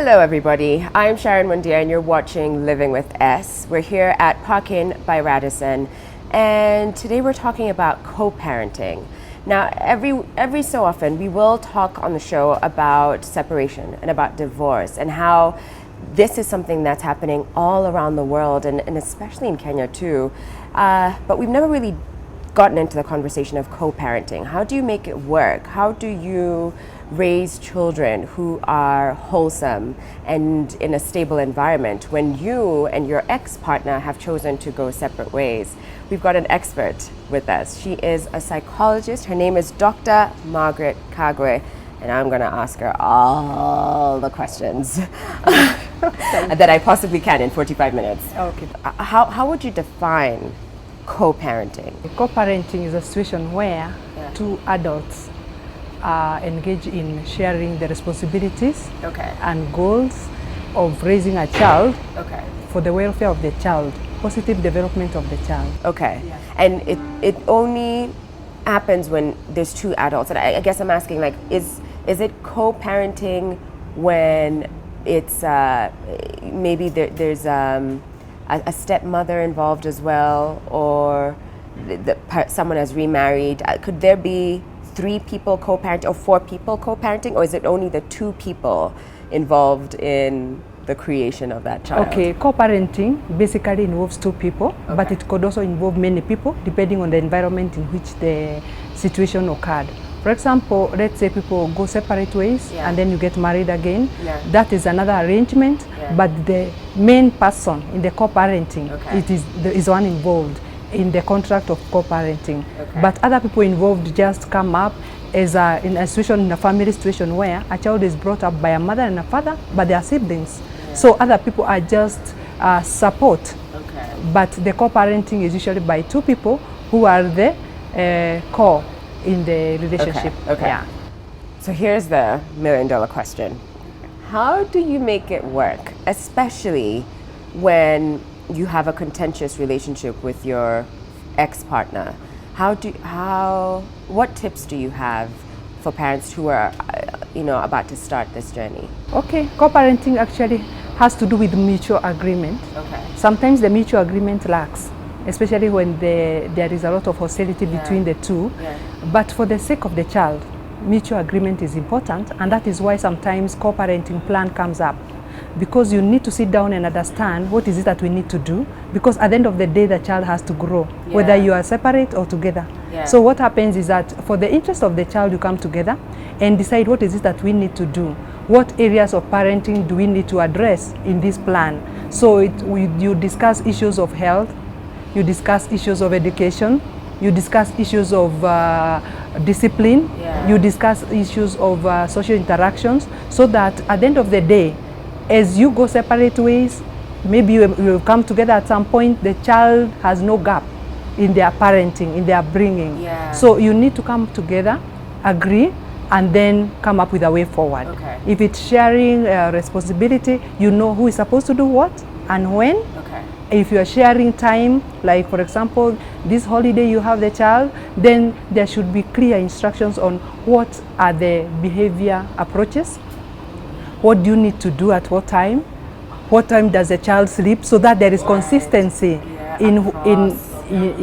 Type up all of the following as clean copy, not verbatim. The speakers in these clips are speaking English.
Hello everybody, I'm Sharon Mundia and you're watching Living with S. We're here at Park-In by Radisson and today we're talking about co-parenting. Now every so often we will talk on the show about separation and about divorce and how this is something that's happening all around the world and especially in Kenya too. But we've never really gotten into the conversation of co-parenting. How do you make it work? How do you raise children who are wholesome and in a stable environment when you and your ex-partner have chosen to go separate ways? We've got an expert with us. She is a psychologist. Her name is Dr. Margret Kagwe, and I'm going to ask her all the questions that I possibly can in 45 minutes. Okay. How would you define co-parenting? Co-parenting is a situation where two adults engage in sharing the responsibilities and goals of raising a child for the welfare of the child, positive development of the child. Okay. Yeah. And it only happens when there's two adults. And I guess I'm asking, like, is it co-parenting when it's maybe there's a stepmother involved as well, or someone has remarried? Could there be 3 people co-parenting or 4 people co-parenting, or is it only the 2 people involved in the creation of that child? Okay, co-parenting basically involves 2 people, but it could also involve many people depending on the environment in which the situation occurred. For example, let's say people go separate ways and then you get married again. That is another arrangement, but the main person in the co-parenting is one involved in the contract of co-parenting. But other people involved just come up as in a situation, in a family situation where a child is brought up by a mother and a father, but they are siblings. So other people are just support. But the co-parenting is usually by 2 people who are the core in the relationship. Yeah. So here's the $1 million question. How do you make it work, especially when you have a contentious relationship with your ex-partner? What tips do you have for parents who are about to start this journey? Okay, co-parenting actually has to do with mutual agreement. Sometimes the mutual agreement lacks, especially when there is a lot of hostility between the two. But for the sake of the child, mutual agreement is important, and that is why sometimes co-parenting plan comes up, because you need to sit down and understand what is it that we need to do, because at the end of the day the child has to grow, whether you are separate or together. So what happens is that for the interest of the child you come together and decide what is it that we need to do, what areas of parenting do we need to address in this plan. So you discuss issues of health, you discuss issues of education, you discuss issues of discipline, you discuss issues of social interactions, so that at the end of the day, as you go separate ways, maybe you will come together at some point, the child has no gap in their parenting, in their bringing. So you need to come together, agree, and then come up with a way forward. If it's sharing responsibility, you know who is supposed to do what and when. If you are sharing time, like for example, this holiday you have the child, then there should be clear instructions on what are the behavior approaches, what do you need to do at what time does the child sleep, so that there is consistency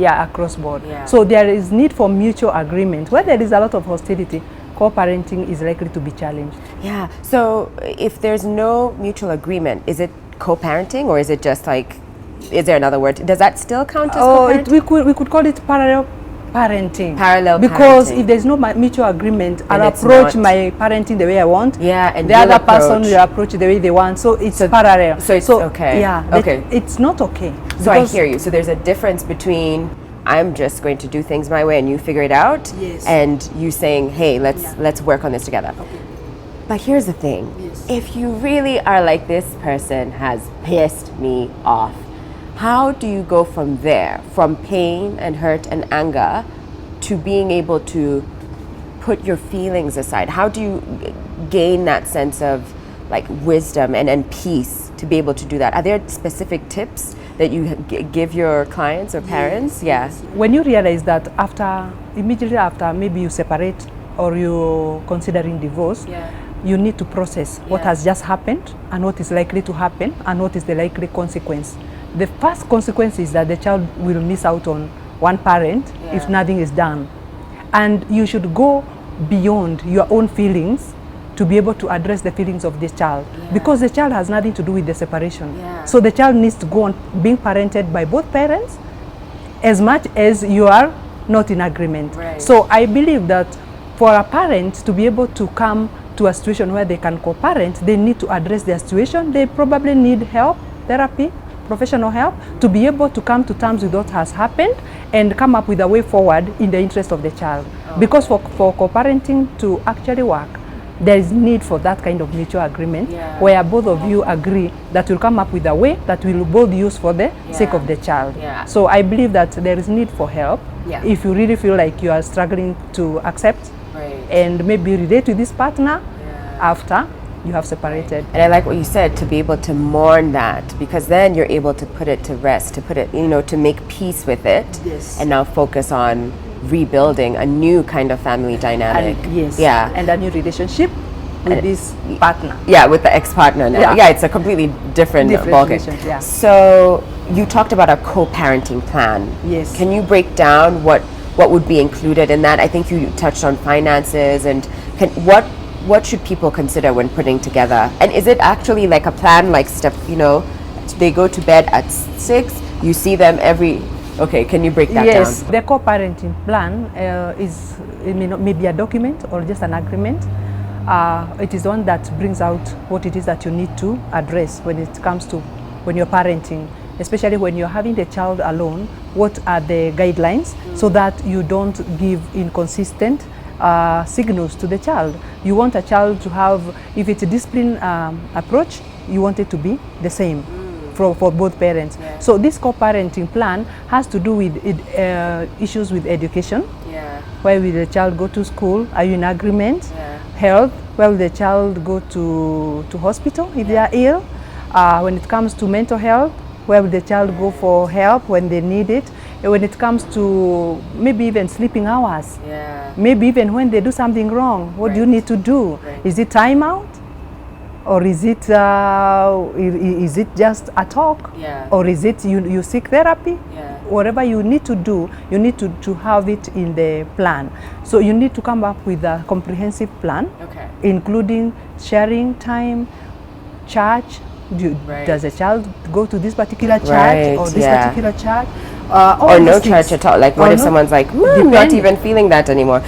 across board. So there is need for mutual agreement. Where there is a lot of hostility, co-parenting is likely to be challenged. So if there's no mutual agreement, is it co-parenting, or is it just like, is there another word? Does that still count as co-parenting? We could call it parallel parenting. Because if there's no mutual agreement, I'll approach my parenting the way I want. And the other person will approach the way they want. So it's parallel. So it's okay. It's not okay. So I hear you. So there's a difference between I'm just going to do things my way and you figure it out, and you saying, hey, let's work on this together. But here's the thing. If you really are like, this person has pissed me off, how do you go from there, from pain and hurt and anger, to being able to put your feelings aside? How do you gain that sense of like wisdom and peace to be able to do that? Are there specific tips that you give your clients or parents? When you realize that immediately after maybe you separate or you're considering divorce, you need to process what has just happened and what is likely to happen and what is the likely consequence. The first consequence is that the child will miss out on one parent if nothing is done. And you should go beyond your own feelings to be able to address the feelings of this child, because the child has nothing to do with the separation. So the child needs to go on being parented by both parents as much as you are not in agreement. So I believe that for a parent to be able to come to a situation where they can co-parent, they need to address their situation. They probably need help, therapy, professional help, to be able to come to terms with what has happened and come up with a way forward in the interest of the child. Because for co-parenting to actually work, there is need for that kind of mutual agreement where both of you agree that you'll come up with a way that will both use for the sake of the child. So I believe that there is need for help if you really feel like you are struggling to accept and maybe relate to this partner after you have separated. And I like what you said, to be able to mourn that, because then you're able to put it to rest, to put it, to make peace with it, and now focus on rebuilding a new kind of family dynamic. And, and a new relationship with this partner. With the ex-partner now. It's a completely different ballgame. So you talked about a co-parenting plan. Can you break down what would be included in that? I think you touched on finances, and what should people consider when putting together? And is it actually like a plan, like stuff, they go to bed at 6, you see them every... Okay, can you break that down? The co-parenting plan is maybe a document or just an agreement. It is one that brings out what it is that you need to address when it comes to when you're parenting, especially when you're having the child alone. What are the guidelines so that you don't give inconsistent signals to the child? You want a child to have, if it's a discipline approach, you want it to be the same for both parents. So this co-parenting plan has to do with issues with education. Where will the child go to school? Are you in agreement? Health, where will the child go to hospital if they are ill? When it comes to mental health, where will the child go for help when they need it? And when it comes to maybe even sleeping hours, maybe even when they do something wrong, what do you need to do? Is it time out? Or is it just a talk? Or is it you seek therapy? Whatever you need to do, you need to have it in the plan. So you need to come up with a comprehensive plan, including sharing time, church. Does a child go to this particular church or this particular church? Or no church at all. Like, what if someone's like, I'm not even feeling that anymore?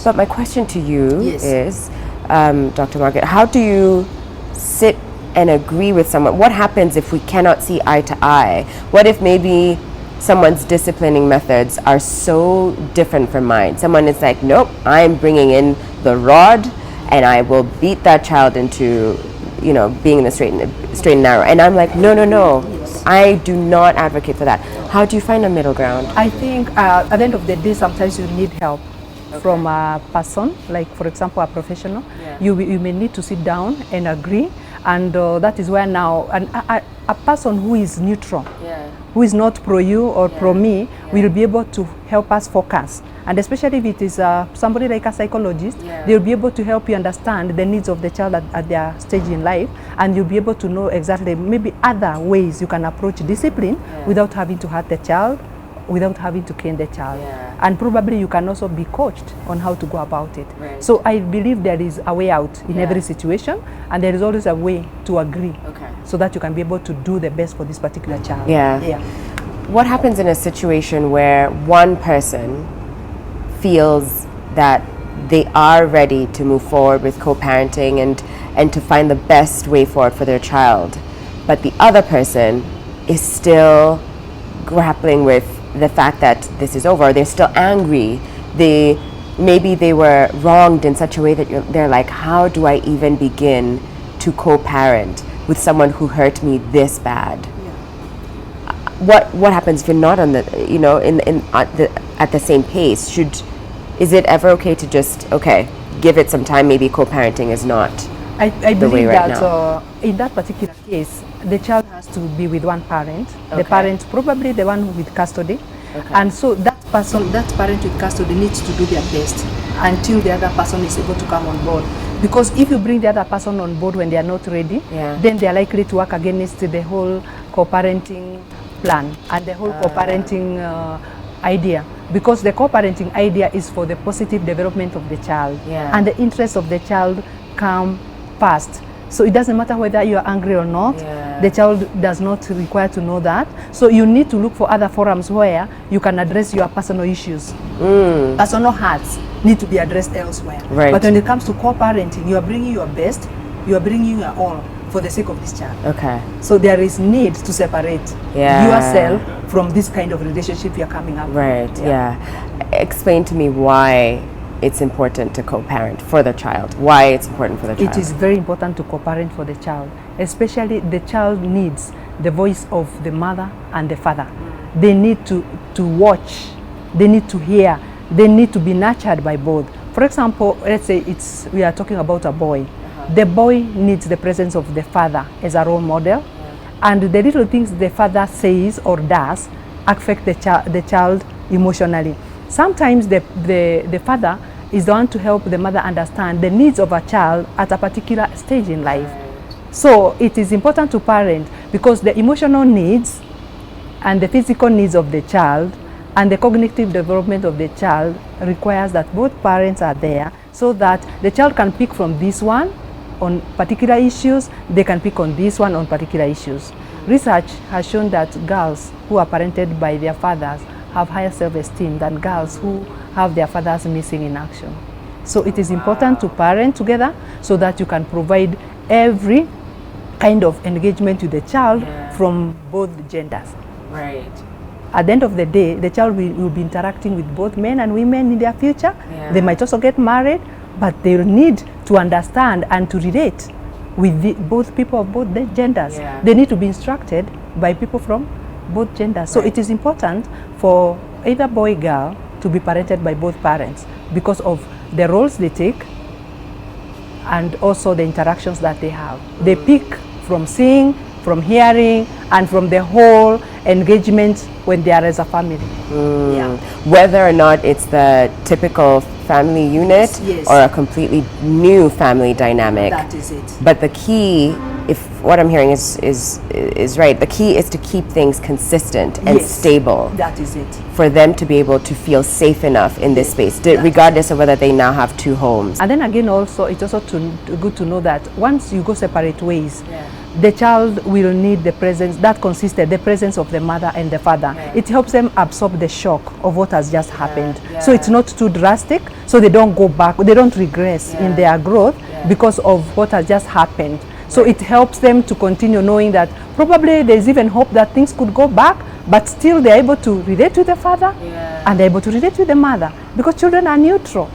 But my question to you is, Dr. Margret, how do you sit and agree with someone? What happens if we cannot see eye to eye? What if maybe someone's disciplining methods are so different from mine? Someone is like, nope, I'm bringing in the rod and I will beat that child into, being in the straight and narrow. And I'm like, no, I do not advocate for that. How do you find a middle ground? I think at the end of the day, sometimes you need help from a person, like for example, a professional. You may need to sit down and agree, and that is where now a person who is neutral, who is not pro you or pro me, will be able to help us focus. And especially if it is somebody like a psychologist, they'll be able to help you understand the needs of the child at their stage in life, and you'll be able to know exactly maybe other ways you can approach discipline without having to hurt the child, without having to cane the child. And probably you can also be coached on how to go about it. So I believe there is a way out in every situation, and there is always a way to agree so that you can be able to do the best for this particular child. What happens in a situation where one person feels that they are ready to move forward with co-parenting and to find the best way forward for their child, but the other person is still grappling with the fact that this is over? They're still angry. Maybe they were wronged in such a way that they're like, how do I even begin to co-parent with someone who hurt me this bad? What happens if you're not on the at the same pace? Is it ever okay to just give it some time? Maybe co-parenting is not I believe that in that particular case, the child has to be with one parent. The parent, probably the one with custody, and so that parent with custody needs to do their best until the other person is able to come on board. Because if you bring the other person on board when they are not ready, then they are likely to work against the whole co-parenting plan and the whole co-parenting idea. Because the co-parenting idea is for the positive development of the child, and the interests of the child come first. So it doesn't matter whether you are angry or not, the child does not require to know that. So you need to look for other forums where you can address your personal issues. Personal hurts need to be addressed elsewhere. But when it comes to co-parenting, you are bringing your best, you are bringing your all for the sake of this child. So there is need to separate yourself from this kind of relationship you're coming up with. Explain to me why it's important to co-parent for the child. Why it's important for the child. It is very important to co-parent for the child. Especially the child needs the voice of the mother and the father. They need to watch, they need to hear, they need to be nurtured by both. For example, let's say we are talking about a boy. The boy needs the presence of the father as a role model, and the little things the father says or does affect the child emotionally. Sometimes the father is the one to help the mother understand the needs of a child at a particular stage in life. So it is important to parent because the emotional needs and the physical needs of the child and the cognitive development of the child requires that both parents are there so that the child can pick from this one on particular issues, they can pick on this one on particular issues. Research has shown that girls who are parented by their fathers have higher self-esteem than girls who have their fathers missing in action. So it is important to parent together so that you can provide every kind of engagement to the child from both genders. At the end of the day, the child will be interacting with both men and women in their future. They might also get married, but they will need to understand and to relate with both people of both genders. They need to be instructed by people from both genders. So it is important for either boy or girl to be parented by both parents because of the roles they take and also the interactions that they have. They pick from seeing, from hearing, and from the whole engagement when they are as a family. Whether or not it's the typical family unit or a completely new family dynamic. That is it. But the key, if what I'm hearing is right, the key is to keep things consistent and stable. That is it. For them to be able to feel safe enough in this space, regardless of whether they now have two homes. And then again also, it's also good to know that once you go separate ways, the child will need the presence, the presence of the mother and the father. It helps them absorb the shock of what has just happened. So it's not too drastic, so they don't go back, they don't regress in their growth because of what has just happened. So it helps them to continue knowing that probably there's even hope that things could go back, but still they're able to relate to the father and they're able to relate to the mother because children are neutral.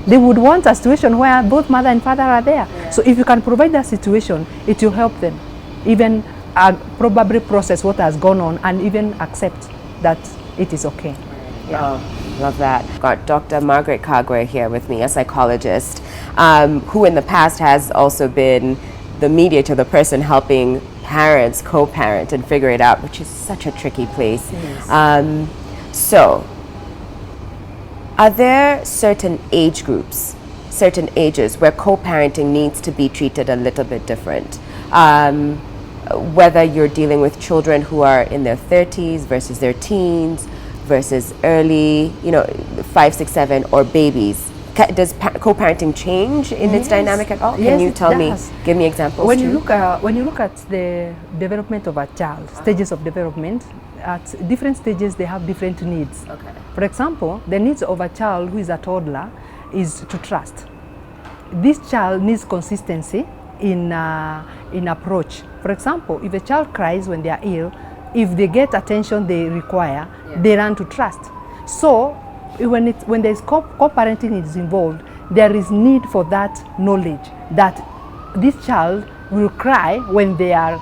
They would want a situation where both mother and father are there. So if you can provide that situation, it will help them even probably process what has gone on and even accept that it is okay. Love that. Got Dr. Margret Kagwe here with me, a psychologist, who in the past has also been the mediator, the person helping parents co-parent and figure it out, which is such a tricky place. So, are there certain age groups, certain ages where co-parenting needs to be treated a little bit different? Whether you're dealing with children who are in their 30s versus their teens versus early, 5, 6, 7, or babies. Does co-parenting change in its dynamic at all? Can you tell me, give me examples? When you look at the development of a child, stages of development, at different stages they have different needs. For example, the needs of a child who is a toddler is to trust. This child needs consistency in approach. For example, if a child cries when they are ill, if they get attention they require, they learn to trust. So when there's co-parenting is involved, there is need for that knowledge that this child will cry when they are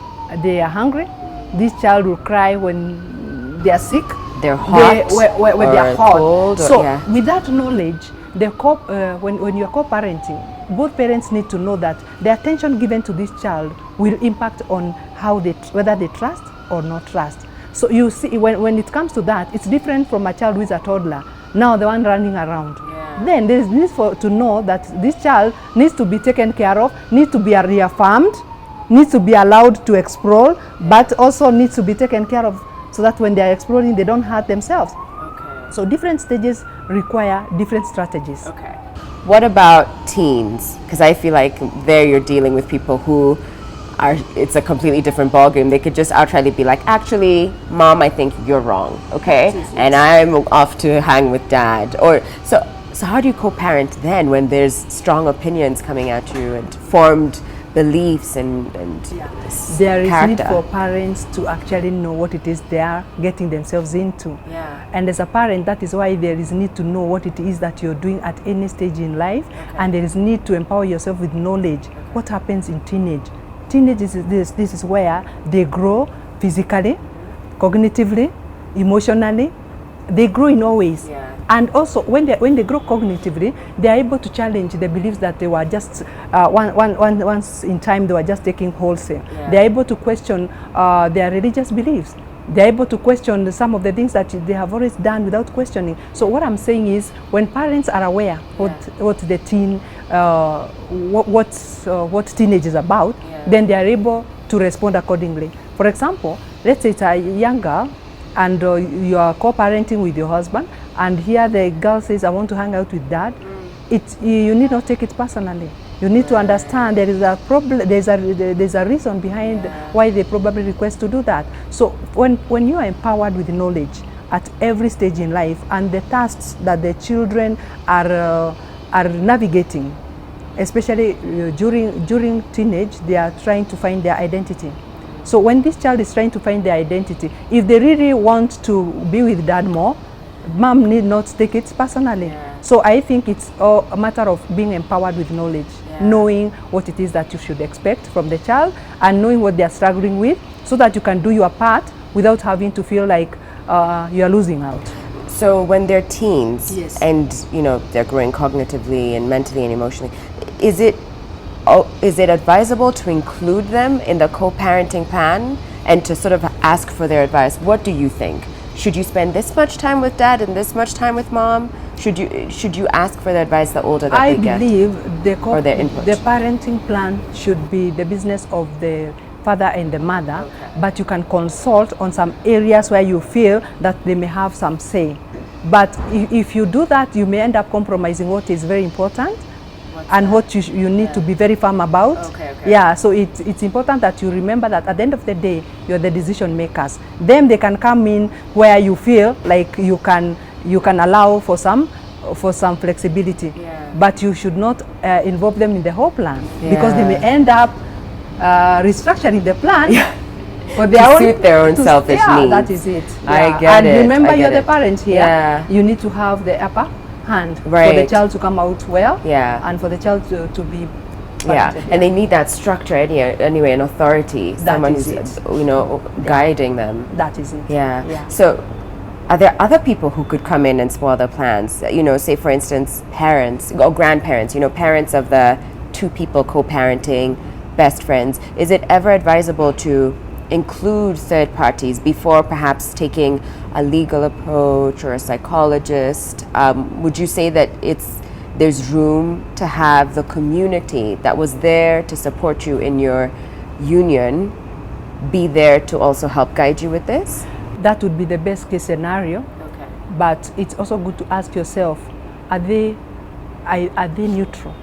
hungry. This child will cry when they are sick. They're hot. When they are hot. Cold, so with that knowledge, when you are co-parenting, both parents need to know that the attention given to this child will impact on whether they trust or not trust. So you see, when it comes to that, it's different from a child who is a toddler. Now the one running around. then there is need to know that this child needs to be taken care of, needs to be reaffirmed, needs to be allowed to explore, but also needs to be taken care of so that when they are exploring, they don't hurt themselves. Okay. So different stages require different strategies. Okay. What about teens? Because I feel like there you're dealing with people who it's a completely different ballgame. They could just outrightly be like, actually, Mom, I think you're wrong, okay? And I'm off to hang with Dad. Or so how do you co-parent then when there's strong opinions coming at you and formed beliefs and there is character? Need for parents to actually know what it is they are getting themselves into. And as a parent, that is why there is need to know what it is that you're doing at any stage in life, and there is need to empower yourself with knowledge. What happens in teenage? Teenage is this is where they grow physically, cognitively, emotionally. They grow in all ways. And also, when they grow cognitively, they are able to challenge the beliefs that they were just once in time they were just taking wholesale. They are able to question their religious beliefs. They are able to question some of the things that they have always done without questioning. So what I'm saying is, when parents are aware what the teen, what teenage is about, then they are able to respond accordingly. For example, let's say it's a young girl, and you are co-parenting with your husband, and here the girl says, I want to hang out with Dad. You need not take it personally. You need to understand there is a problem, there's a reason behind why they probably request to do that. So when you are empowered with knowledge at every stage in life, and the tasks that the children are navigating, especially during teenage, they are trying to find their identity. So when this child is trying to find their identity, if they really want to be with Dad more, Mom need not take it personally. So I think it's a matter of being empowered with knowledge, knowing what it is that you should expect from the child, and knowing what they are struggling with, so that you can do your part without having to feel like you are losing out. So when they're teens and they're growing cognitively and mentally and emotionally, is it advisable to include them in the co-parenting plan and to sort of ask for their advice? What do you think? Should you spend this much time with Dad and this much time with Mom? Should you ask for the advice the older that they get? I believe the parenting plan should be the business of the father and the mother, but you can consult on some areas where you feel that they may have some say. But if you do that, you may end up compromising what is very important and what you need to be very firm about. Yeah, so it's important that you remember that at the end of the day, you're the decision makers. Then they can come in where you feel like you can allow for some flexibility, but you should not involve them in the whole plan, because they may end up restructuring the plan for their suit their own selfish needs. That is it. I get it. And remember, you're the parent here. You need to have the upper hand for the child to come out well, and for the child to be and they need that structure anyway, an authority, someone who's guiding them. That is it. So are there other people who could come in and spoil their plans? Say for instance parents or grandparents, parents of the two people co-parenting, best friends. Is it ever advisable to include third parties before perhaps taking a legal approach or a psychologist? Would you say that there's room to have the community that was there to support you in your union be there to also help guide you with this? That would be the best case scenario. But it's also good to ask yourself, are they neutral?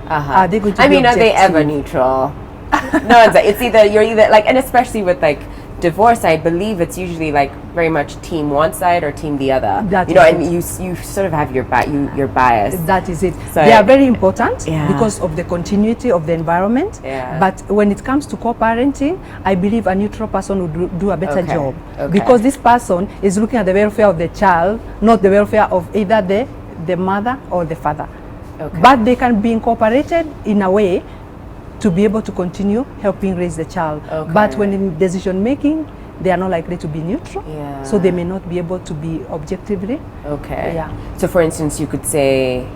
Are they going to be objective? Are they ever neutral? No, it's you're either like, and especially with like divorce, I believe it's usually like very much team one side or team the other. And you sort of have your bias. That is it. So they are very important because of the continuity of the environment. But when it comes to co-parenting, I believe a neutral person would do a better job, because this person is looking at the welfare of the child, not the welfare of either the mother or the father. But they can be incorporated in a way to be able to continue helping raise the child. But when in decision making, they are not likely to be neutral, so they may not be able to be objectively. So for instance, you could say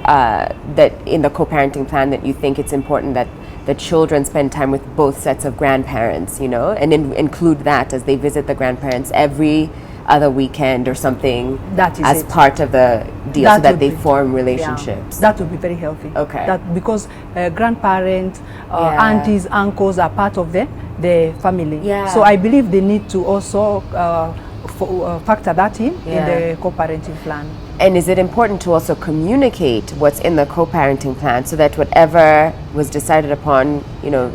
that in the co-parenting plan that you think it's important that the children spend time with both sets of grandparents, and include that as they visit the grandparents every other weekend or something That is as it. part of the deal, That so that would they be- form relationships. Yeah, that would be very healthy. Okay. That because grandparents, Yeah. aunties, uncles are part of the family. Yeah. So I believe they need to also factor that in Yeah. the co-parenting plan. And is it important to also communicate what's in the co-parenting plan, so that whatever was decided upon, you know,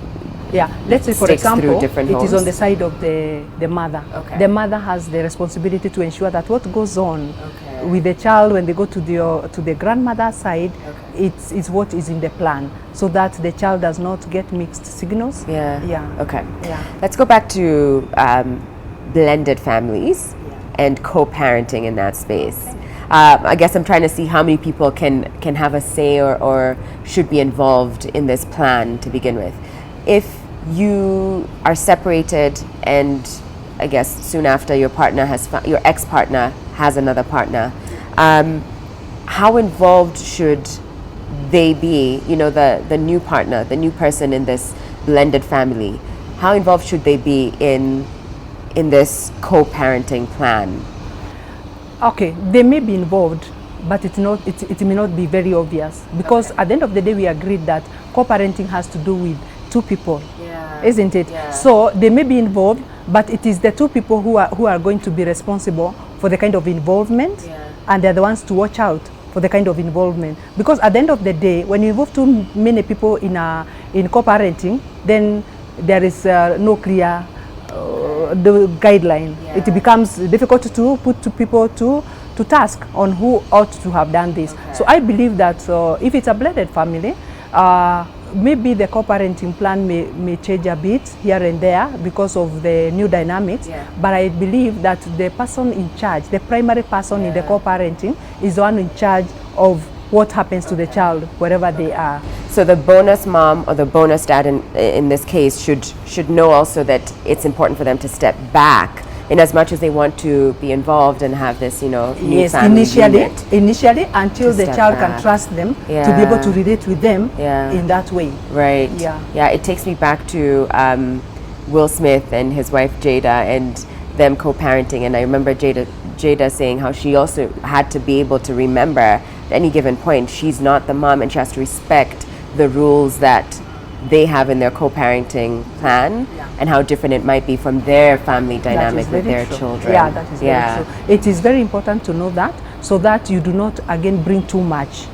Yeah, let's say for sticks through example, different it is homes? on the side of the mother. Okay. The mother has the responsibility to ensure that what goes on Okay. with the child when they go to the grandmother's side, Okay. it's what is in the plan, so that the child does not get mixed signals. Yeah. Yeah. Okay. Yeah. Let's go back to blended families and co-parenting in that space. I guess I'm trying to see how many people can have a say or should be involved in this plan to begin with. If you are separated and I guess soon after your partner your ex-partner has another partner, how involved should they be? You know, the new partner, the new person in this blended family. How involved should they be in this co-parenting plan? Okay, they may be involved, but it may not be very obvious, because at the end of the day we agreed that co-parenting has to do with two people, isn't it? Yeah. So they may be involved, but it is the two people who are going to be responsible for the kind of involvement, and they're the ones to watch out for the kind of involvement. Because at the end of the day, when you involve too many people in co-parenting, then there is no clear the guideline. Yeah. It becomes difficult to put two people to task on who ought to have done this. Okay. So I believe that if it's a blended family, maybe the co-parenting plan may change a bit here and there because of the new dynamics. Yeah. But I believe that the person in charge, the primary person in the co-parenting, is the one in charge of what happens to the child wherever they are. So the bonus mom or the bonus dad in this case should know also that it's important for them to step back in as much as they want to be involved and have this, you know, new Yes, family initially until To the step child back. can trust them to be Yeah. able to relate with them Yeah. in that way. Right. Yeah. Yeah, it takes me back to Will Smith and his wife Jada and them co-parenting, and I remember Jada saying how she also had to be able to remember at any given point she's not the mom and she has to respect the rules that they have in their co-parenting plan and how different it might be from their family dynamic with their children. Yeah, that is very true. It is very important to know that, so that you do not again bring too much.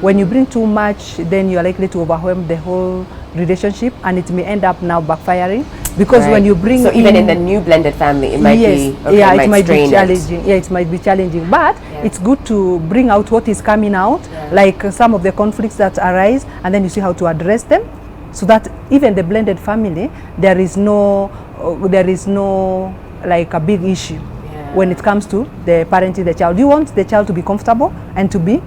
When you bring too much, then you are likely to overwhelm the whole relationship, and it may end up now backfiring, because when you bring even in the new blended family, it might be it might be strain challenging. Yeah, it might be challenging, but it's good to bring out what is coming out, like some of the conflicts that arise, and then you see how to address them, so that even the blended family, there is no like a big issue when it comes to the parenting the child. You want the child to be comfortable and to be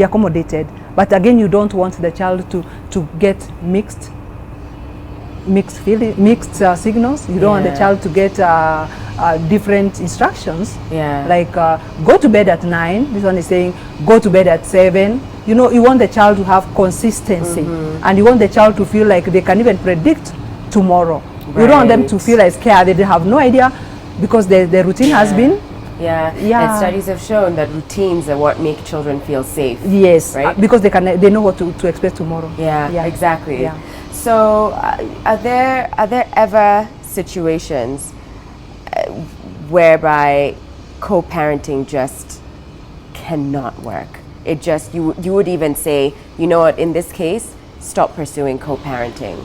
accommodated, but again you don't want the child to get mixed signals. You don't want the child to get different instructions, like go to bed at 9. This one is saying go to bed at 7. You know, you want the child to have consistency, and you want the child to feel like they can even predict tomorrow. You don't want them to feel like scared, they have no idea, because the routine has been. And studies have shown that routines are what make children feel safe. Yes, right? Because they know what to expect tomorrow. Exactly. Yeah. So are there ever situations whereby co-parenting just cannot work? It just, you would even say, you know what, in this case, stop pursuing co-parenting.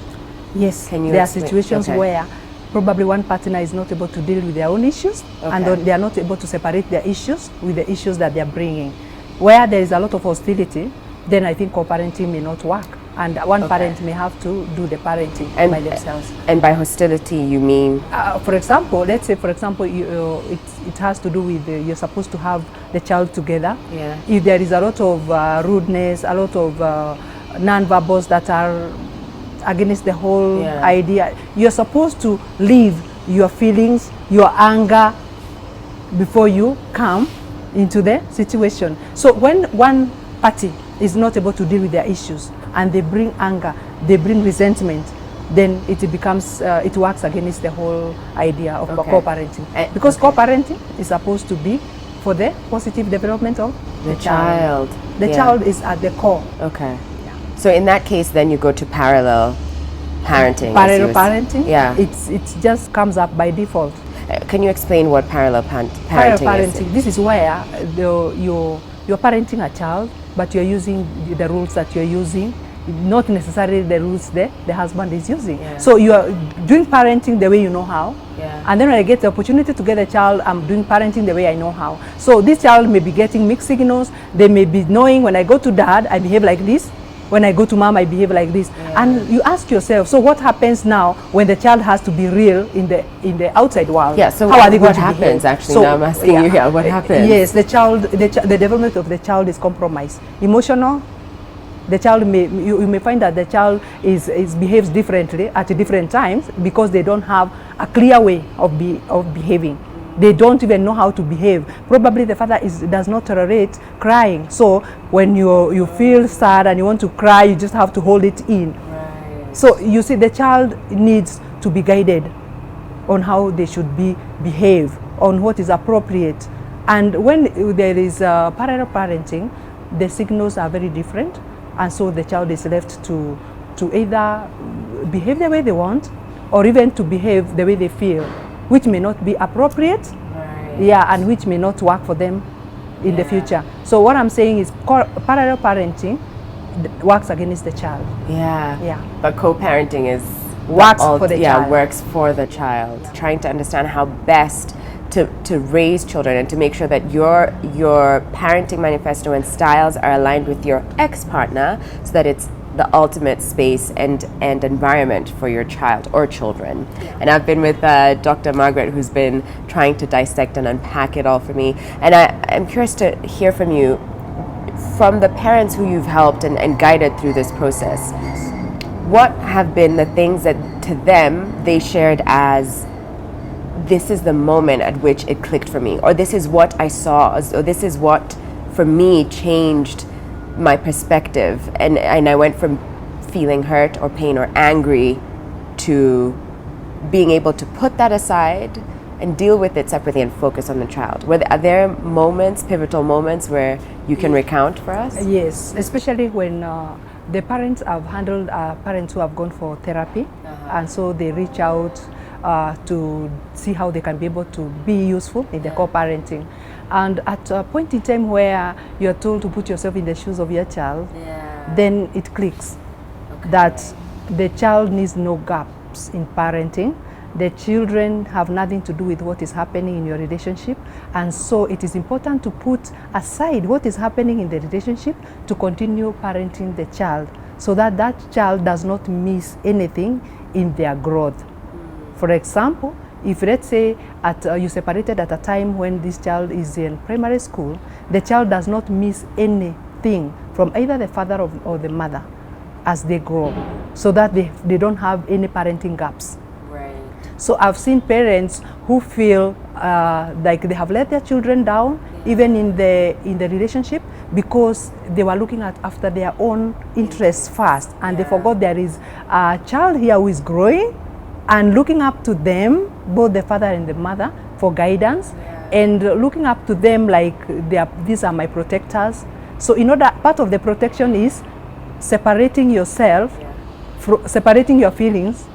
Yes, Can you there are explain? situations where probably one partner is not able to deal with their own issues, and they are not able to separate their issues with the issues that they are bringing. Where there is a lot of hostility, then I think co-parenting may not work, and one parent may have to do the parenting by themselves. And by hostility, you mean? For example, let's say, for example, it has to do with you're supposed to have the child together. If there is a lot of rudeness, a lot of non-verbals that are against the whole idea, you're supposed to leave your feelings, your anger, before you come into the situation. So when one party is not able to deal with their issues and they bring anger, they bring resentment, then it becomes, it works against the whole idea of co-parenting. Because co-parenting is supposed to be for the positive development of the child. The child is at the core. Okay. Yeah. So in that case, then you go to parallel parenting. Parallel parenting? Yeah. It just comes up by default. Can you explain what parallel parenting is? This is where you're parenting a child, but you're using the rules that you're using, not necessarily the rules the husband is using. Yeah. So you are doing parenting the way you know how. Yeah. And then when I get the opportunity to get a child, I'm doing parenting the way I know how. So this child may be getting mixed signals. They may be knowing when I go to dad, I behave like this. When I go to mom, I behave like this. Yeah. And you ask yourself, so what happens now when the child has to be real in the outside world? Yeah, so how are they going what to happens behave? Actually? So, now I'm asking you here, what happens? Yes, the development of the child is compromised. Emotional, the child you may find that the child behaves differently at different times because they don't have a clear way of behaving. They don't even know how to behave. Probably the father does not tolerate crying. So when you feel sad and you want to cry, you just have to hold it in. Right. So you see, the child needs to be guided on how they should behave, on what is appropriate. And when there is parallel parenting, the signals are very different. And so the child is left to either behave the way they want or even to behave the way they feel, which may not be appropriate, and which may not work for them in the future. So what I'm saying is parallel parenting works against the child. But co-parenting works for the child. Works for the child. Trying to understand how best to raise children and to make sure that your parenting manifesto and styles are aligned with your ex-partner so that it's the ultimate space and environment for your child or children. Yeah. And I've been with Dr. Margret, who's been trying to dissect and unpack it all for me. And I'm curious to hear from you, from the parents who you've helped and guided through this process, what have been the things that to them they shared as, this is the moment at which it clicked for me, or this is what I saw, or this is what for me changed my perspective, and I went from feeling hurt or pain or angry to being able to put that aside and deal with it separately and focus on the child. Are there moments, pivotal moments, where you can recount for us? Yes, especially when the parents have handled parents who have gone for therapy, and so they reach out to see how they can be able to be useful in the co-parenting. And at a point in time where you're told to put yourself in the shoes of your child, then it clicks that the child needs no gaps in parenting. The children have nothing to do with what is happening in your relationship, and so it is important to put aside what is happening in the relationship to continue parenting the child so that that child does not miss anything in their growth. For example, if let's say you separated at a time when this child is in primary school, the child does not miss anything from either the father or the mother as they grow, so that they don't have any parenting gaps. Right. So I've seen parents who feel like they have let their children down, even in the relationship, because they were looking after their own interests first, and they forgot there is a child here who is growing and looking up to them, both the father and the mother, for guidance, and looking up to them like these are my protectors. So part of the protection is separating yourself, separating your feelings,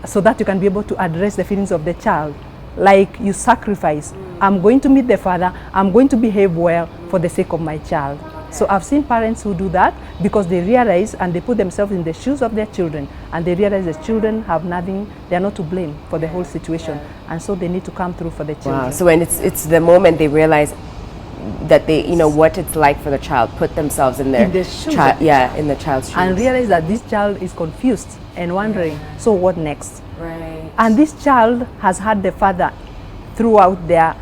so that you can be able to address the feelings of the child. Like you sacrifice, I'm going to meet the father, I'm going to behave well for the sake of my child. So I've seen parents who do that because they realize and they put themselves in the shoes of their children, and they realize the children have nothing, they're not to blame for the whole situation, and so they need to come through for the children. Wow. So when it's the moment they realize that they, what it's like for the child, put themselves in their child, in the child's shoes, and realize that this child is confused and wondering, so what next? Right. And this child has had the father throughout their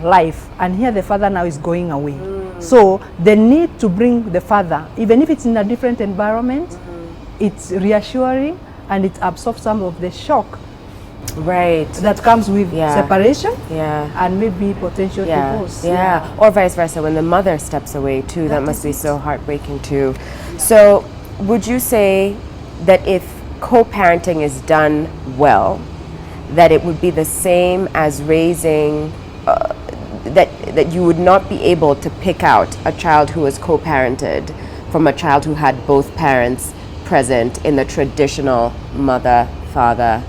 life, and here the father now is going away. So the need to bring the father, even if it's in a different environment, it's reassuring and it absorbs some of the shock that comes with separation and maybe potential divorce. Or vice versa, when the mother steps away too, that must be so heartbreaking too. So would you say that if co-parenting is done well, that it would be the same as raising, that you would not be able to pick out a child who was co-parented from a child who had both parents present in the traditional mother, father,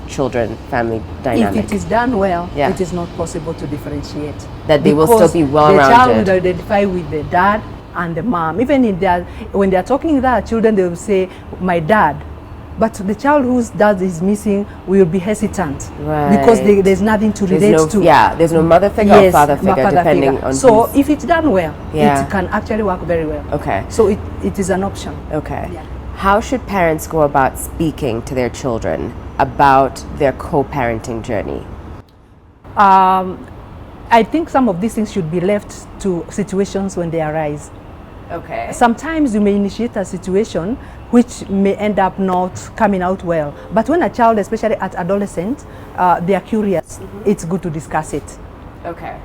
children, family dynamic. If it is done well, it is not possible to differentiate. That they will still be well-rounded. The child will identify with the dad and the mom. Even in when they are talking to their children, they will say, my dad. But the child whose dad is missing will be hesitant, because there's nothing to relate to. Yeah, there's no mother figure or father figure, depending on. So if it's done well, it can actually work very well. Okay. So it is an option. Okay. Yeah. How should parents go about speaking to their children about their co-parenting journey? I think some of these things should be left to situations when they arise. Okay. Sometimes you may initiate a situation which may end up not coming out well. But when a child, especially at adolescent, they are curious, it's good to discuss it. Okay.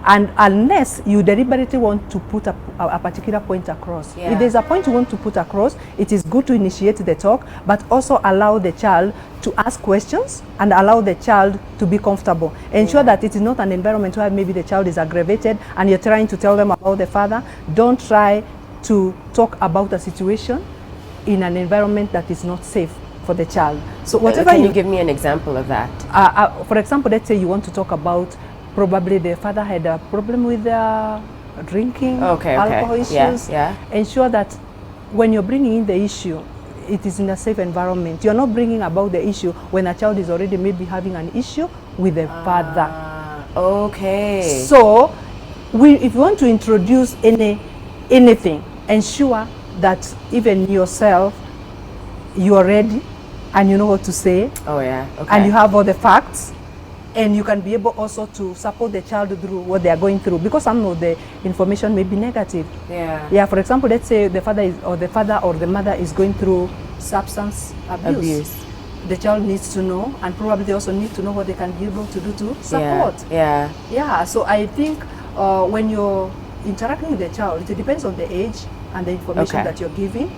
And unless you deliberately want to put a particular point across. If there's a point you want to put across, it is good to initiate the talk, but also allow the child to ask questions and allow the child to be comfortable. Ensure that it is not an environment where maybe the child is aggravated and you're trying to tell them about the father. Don't try to talk about a situation in an environment that is not safe for the child. So whatever Can you give me an example of that? For example, let's say you want to talk about probably the father had a problem with drinking, alcohol issues. Ensure that when you're bringing in the issue, it is in a safe environment. You're not bringing about the issue when a child is already maybe having an issue with the father. Okay. So if you want to introduce anything, ensure that even yourself, you are ready and you know what to say. And you have all the facts. And you can be able also to support the child through what they are going through, because some of the information may be negative. For example, let's say the father or the mother is going through substance abuse. The child needs to know, and probably they also need to know what they can be able to do to support. So I think when you're interacting with the child, it depends on the age and the information that you're giving.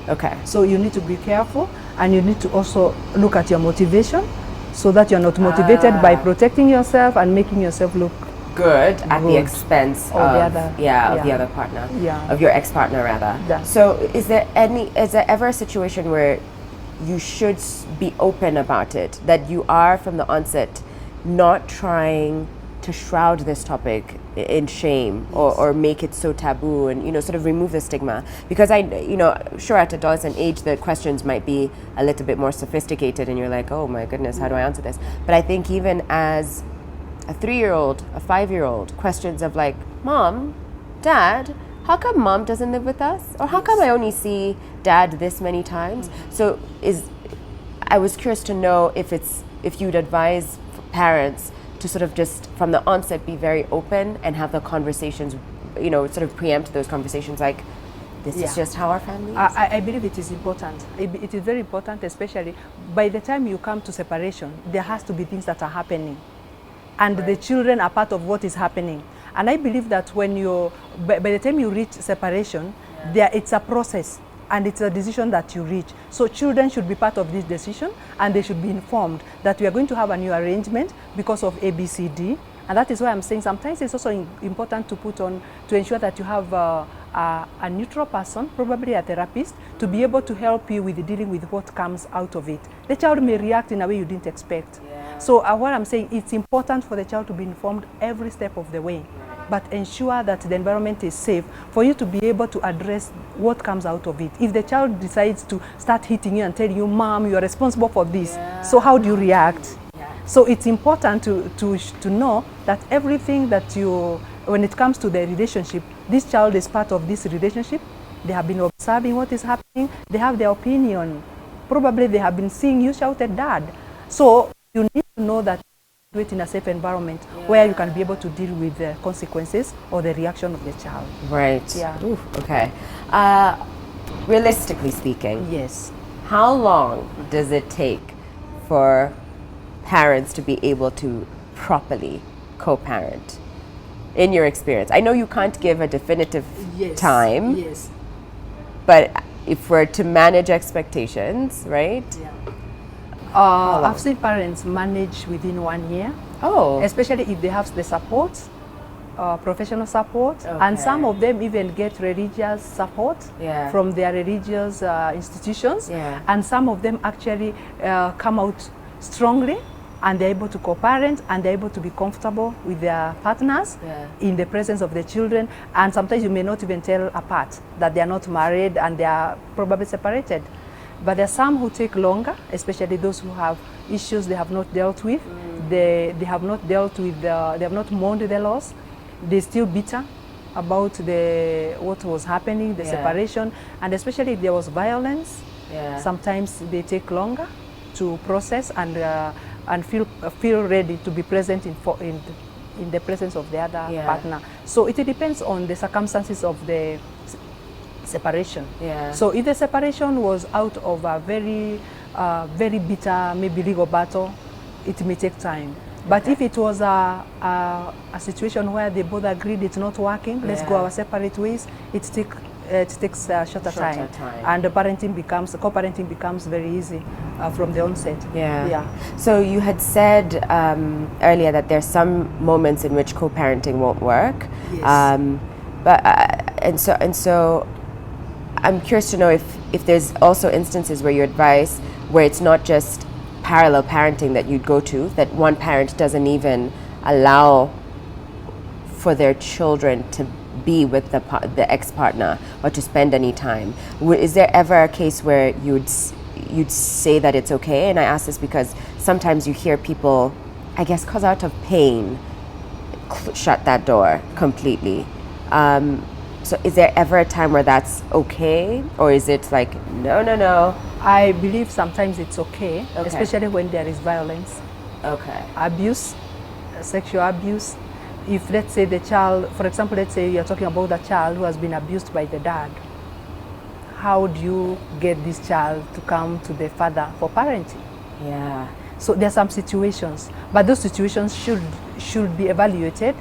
So you need to be careful, and you need to also look at your motivation, so that you're not motivated by protecting yourself and making yourself look good at the expense of the other partner, of your ex-partner rather. So is there ever a situation where you should be open about it, that you are from the onset not trying to shroud this topic in shame or make it so taboo, and sort of remove the stigma? Because sure, at adolescent age the questions might be a little bit more sophisticated and you're like, oh my goodness, how do I answer this? But I think even as a 3-year-old, a 5-year-old, questions of like, Mom, Dad, how come Mom doesn't live with us? Or how come I only see Dad this many times? So I was curious to know if you'd advise parents to sort of just from the onset be very open and have the conversations, sort of preempt those conversations, like, this is just how our family is. I believe it is important. It is very important, especially by the time you come to separation, there has to be things that are happening, and the children are part of what is happening. And I believe that when by the time you reach separation, it's a process. And it's a decision that you reach. So children should be part of this decision, and they should be informed that we are going to have a new arrangement because of A, B, C, D. And that is why I'm saying sometimes it's also important to ensure that you have a neutral person, probably a therapist, to be able to help you with dealing with what comes out of it. The child may react in a way you didn't expect. So what I'm saying, it's important for the child to be informed every step of the way, but ensure that the environment is safe for you to be able to address what comes out of it. If the child decides to start hitting you and tell you, Mom, you are responsible for this, so how do you react? So it's important to know that everything that when it comes to the relationship, this child is part of this relationship. They have been observing what is happening. They have their opinion. Probably they have been seeing you shout at Dad. So you need to know that do it in a safe environment where you can be able to deal with the consequences or the reaction of the child. Right. Oof, okay. Realistically speaking, how long does it take for parents to be able to properly co-parent, in your experience? I know you can't give a definitive time, but if we're to manage expectations, right? Yeah. I've seen parents manage within 1 year. Oh. Especially if they have the support, professional support, and some of them even get religious support from their religious institutions, and some of them actually come out strongly, and they're able to co-parent, and they're able to be comfortable with their partners in the presence of the children, and sometimes you may not even tell apart that they are not married and they are probably separated. But there are some who take longer, especially those who have issues they have not dealt with. They have not dealt with, they have not mourned the loss. They're still bitter about what was happening, the separation, and especially if there was violence. Sometimes they take longer to process and feel ready to be present in the presence of the other partner. So it depends on the circumstances of the separation. So if the separation was out of a very bitter, maybe legal battle, it may take time. But if it was a situation where they both agreed it's not working, let's go our separate ways, it takes a shorter time. And the co-parenting becomes very easy from the onset. So you had said earlier that there's some moments in which co-parenting won't work. And so I'm curious to know if there's also instances where you advise where it's not just parallel parenting that you'd go to, that one parent doesn't even allow for their children to be with the ex-partner or to spend any time. Is there ever a case where you'd say that it's okay? And I ask this because sometimes you hear people, I guess, cause out of pain, shut that door completely. So is there ever a time where that's okay? Or is it like, no? I believe sometimes it's okay, especially when there is violence. Abuse, sexual abuse. If, let's say, the child, for example, let's say you're talking about a child who has been abused by the dad. How do you get this child to come to the father for parenting? So there are some situations, but those situations should be evaluated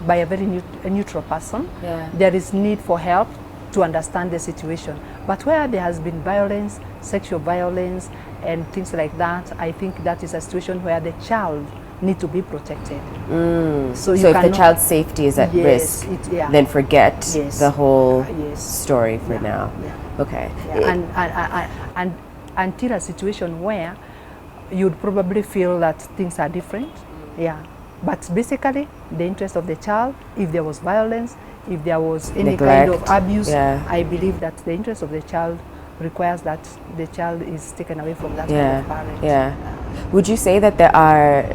by a very neutral person. There is need for help to understand the situation. But where there has been violence, sexual violence, and things like that, I think that is a situation where the child needs to be protected. So if the child's safety is at risk, then forget the whole story for now. And until a situation where you'd probably feel that things are different. But basically, the interest of the child, if there was violence, if there was any kind of abuse, I believe that the interest of the child requires that the child is taken away from that kind of parent. Would you say that there are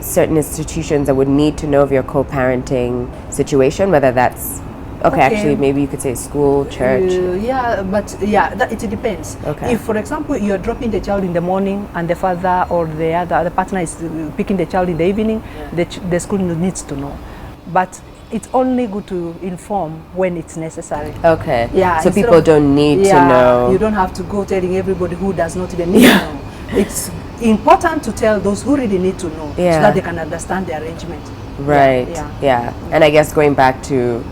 certain institutions that would need to know of your co-parenting situation, whether that's actually maybe you could say school, church? It depends. If, for example, you're dropping the child in the morning and the father or the other partner is picking the child in the evening, the school needs to know. But it's only good to inform when it's necessary. So people don't need to know. You don't have to go telling everybody who does not even need to know. It's important to tell those who really need to know so that they can understand the arrangement. And I guess going back to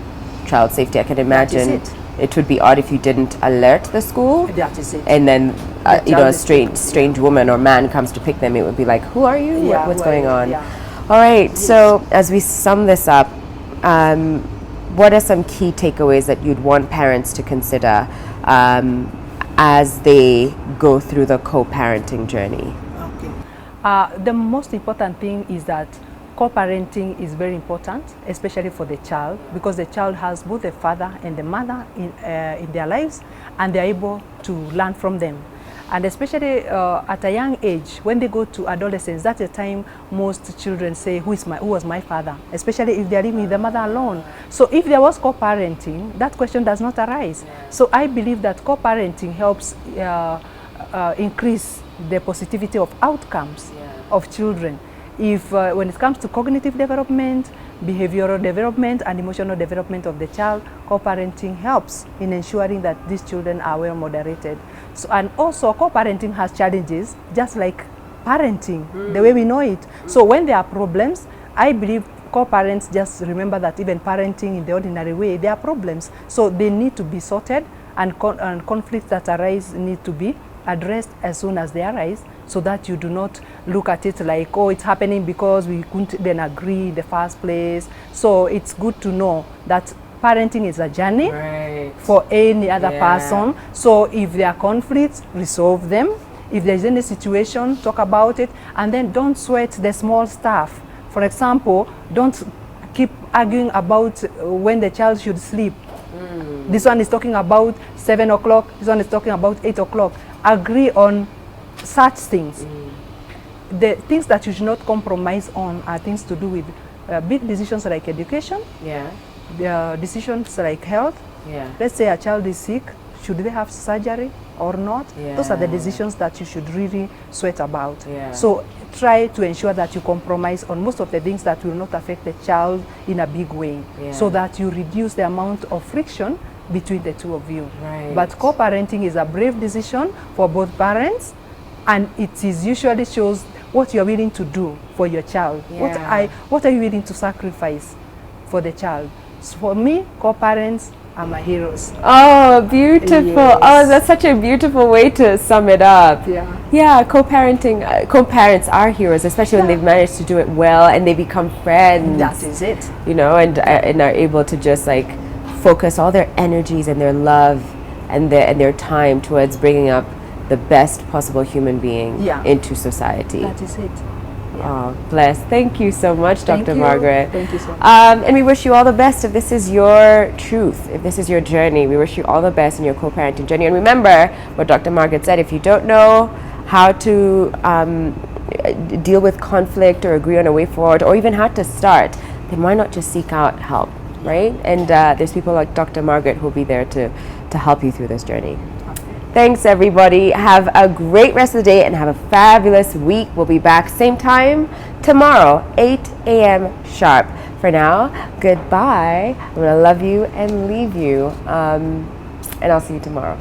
child safety, I can imagine it would be odd if you didn't alert the school. And then a strange woman or man comes to pick them. It would be like, who are you? What's going on? All right. So as we sum this up, what are some key takeaways that you'd want parents to consider as they go through the co-parenting journey? The most important thing is that co-parenting is very important, especially for the child, because the child has both the father and the mother in their lives, and they're able to learn from them. And especially at a young age, when they go to adolescence, that's the time most children say, who was my father? Especially if they're living with the mother alone. So if there was co-parenting, that question does not arise. So I believe that co-parenting helps increase the positivity of outcomes of children. If when it comes to cognitive development, behavioral development, and emotional development of the child, co-parenting helps in ensuring that these children are well moderated. So, and also co-parenting has challenges, just like parenting, the way we know it. So when there are problems, I believe co-parents just remember that even parenting in the ordinary way, there are problems. So they need to be sorted and conflicts that arise need to be addressed as soon as they arise, so that you do not look at it like, oh, it's happening because we couldn't then agree in the first place. So it's good to know that parenting is a journey for any other person. So if there are conflicts, resolve them. If there's any situation, talk about it, and then don't sweat the small stuff. For example, don't keep arguing about when the child should sleep. This one is talking about 7 o'clock, this one is talking about 8 o'clock. Agree on such things. The things that you should not compromise on are things to do with big decisions like education, decisions like health. Let's say a child is sick, should they have surgery or not? Those are the decisions that you should really sweat about. So try to ensure that you compromise on most of the things that will not affect the child in a big way, so that you reduce the amount of friction between the two of you. But co-parenting is a brave decision for both parents, and it is usually shows what you are willing to do for your child. What are you willing to sacrifice for the child? So for me, co-parents are my heroes. Oh, beautiful. Oh, that's such a beautiful way to sum it up. Co-parenting, co-parents are heroes, especially when they've managed to do it well and they become friends. That is it. You know, and are able to just like focus all their energies and their love and their time towards bringing up the best possible human being into society. That is it. Oh, bless. Thank you so much, Dr. Margret. Thank you so much. And we wish you all the best. If this is your truth, if this is your journey, we wish you all the best in your co-parenting journey. And remember what Dr. Margret said, if you don't know how to deal with conflict or agree on a way forward, or even how to start, then why not just seek out help, right? And there's people like Dr. Margret who will be there to help you through this journey. Thanks, everybody. Have a great rest of the day and have a fabulous week. We'll be back same time tomorrow, 8 a.m. sharp. For now, goodbye. I'm going to love you and leave you. And I'll see you tomorrow.